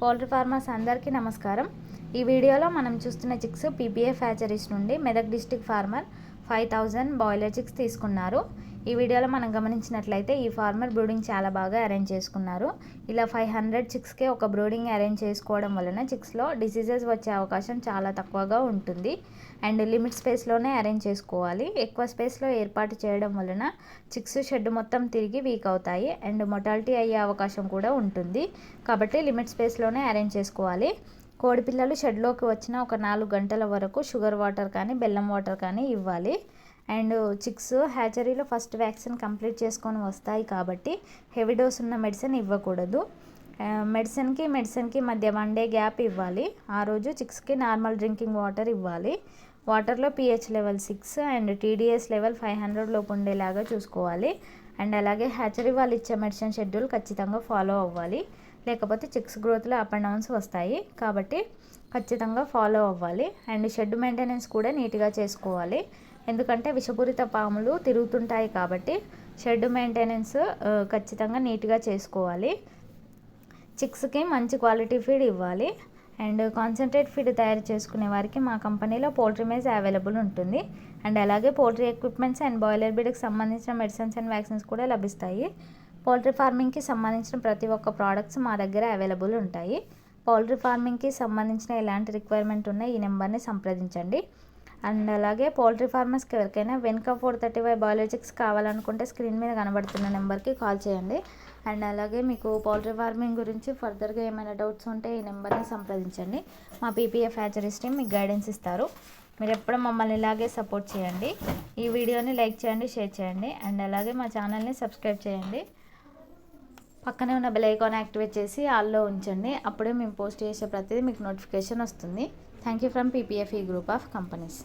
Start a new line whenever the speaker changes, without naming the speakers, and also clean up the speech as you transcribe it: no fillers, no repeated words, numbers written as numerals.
Poultry farmers అందరికీ నమస్కారం. ఈ వీడియోలో మనం చూస్తున్న చిక్స్ పీపీఎఫ్ హ్యాచరీస్ నుండి Medak district farmer 5000 broiler chicks తీసుకున్నారు. ఈ వీడియోలో మనం గమనించినట్లయితే ఈ ఫార్మర్ బ్రూడింగ్ చాలా బాగా అరేంజ్ చేసుకున్నారు. ఇలా 500 చిక్స్కే ఒక బ్రూడింగ్ అరేంజ్ చేసుకోవడం వలన చిక్స్లో డిసీజెస్ వచ్చే అవకాశం చాలా తక్కువగా ఉంటుంది. అండ్ లిమిట్ స్పేస్లోనే అరేంజ్ చేసుకోవాలి. ఎక్కువ స్పేస్లో ఏర్పాటు చేయడం వలన చిక్స్ షెడ్ మొత్తం తిరిగి వీక్ అవుతాయి అండ్ మొటాలిటీ అయ్యే అవకాశం కూడా ఉంటుంది. కాబట్టి లిమిట్ స్పేస్లోనే అరేంజ్ చేసుకోవాలి. కోడి పిల్లలు షెడ్లోకి వచ్చిన ఒక 4 గంటల వరకు షుగర్ వాటర్ కానీ బెల్లం వాటర్ కానీ ఇవ్వాలి. అండ్ చిక్స్ హ్యాచరీలో ఫస్ట్ వ్యాక్సిన్ కంప్లీట్ చేసుకొని వస్తాయి కాబట్టి హెవీ డోస్ ఉన్న మెడిసిన్ ఇవ్వకూడదు. మెడిసిన్కి మధ్య 1 డే గ్యాప్ ఇవ్వాలి. ఆ రోజు చిక్స్కి నార్మల్ డ్రింకింగ్ వాటర్ ఇవ్వాలి. వాటర్లో pH level 6 and TDS level 500 లోపు ఉండేలాగా చూసుకోవాలి. అండ్ అలాగే హ్యాచరీ వాళ్ళు ఇచ్చే మెడిసిన్ షెడ్యూల్ ఖచ్చితంగా ఫాలో అవ్వాలి. లేకపోతే చిక్స్ గ్రోత్లో అప్ అండ్ డౌన్స్ వస్తాయి కాబట్టి ఖచ్చితంగా ఫాలో అవ్వాలి. అండ్ షెడ్ మెయింటెనెన్స్ కూడా నీట్గా చేసుకోవాలి. ఎందుకంటే విషపూరిత పాములు తిరుగుతుంటాయి కాబట్టి షెడ్ మెయింటెనెన్స్ ఖచ్చితంగా నీట్గా చేసుకోవాలి. చిక్స్కి మంచి క్వాలిటీ ఫీడ్ ఇవ్వాలి. అండ్ కాన్సన్ట్రేట్ ఫీడ్ తయారు చేసుకునే వారికి మా కంపెనీలో పౌల్ట్రీ మేజ్ అవైలబుల్ ఉంటుంది. అండ్ అలాగే పౌల్ట్రీ ఎక్విప్మెంట్స్ అండ్ బాయిలర్ బీడ్కి సంబంధించిన మెడిసిన్స్ అండ్ వ్యాక్సిన్స్ కూడా లభిస్తాయి. పౌల్ట్రీ ఫార్మింగ్కి సంబంధించిన ప్రతి ఒక్క ప్రోడక్ట్స్ మా దగ్గర అవైలబుల్ ఉంటాయి. పౌల్ట్రీ ఫార్మింగ్కి సంబంధించిన ఎలాంటి రిక్వైర్మెంట్ ఉన్నా ఈ నెంబర్ని సంప్రదించండి. అండ్ అలాగే పౌల్ట్రీ ఫార్మర్స్కి ఎవరికైనా వెనుక 435 బాయిలర్ చిక్స్ కావాలనుకుంటే స్క్రీన్ మీద కనబడుతున్న నెంబర్కి కాల్ చేయండి. అండ్ అలాగే మీకు పౌల్ట్రీ ఫార్మింగ్ గురించి ఫర్దర్గా ఏమైనా డౌట్స్ ఉంటే ఈ నెంబర్ని సంప్రదించండి. మా పీపీఎఫ్ హ్యాచరీస్ టీమ్ మీకు గైడెన్స్ ఇస్తారు. మీరు ఎప్పుడు మమ్మల్ని ఇలాగే సపోర్ట్ చేయండి. ఈ వీడియోని లైక్ చేయండి, షేర్ చేయండి. అండ్ అలాగే మా ఛానల్ని సబ్స్క్రైబ్ చేయండి. పక్కనే ఉన్న బెల్ ఐకాన్ యాక్టివేట్ చేసి ఆల్లో ఉంచండి. అప్పుడే మేము పోస్ట్ చేసే ప్రతిదీ మీకు నోటిఫికేషన్ వస్తుంది. Thank you from PPF group of companies.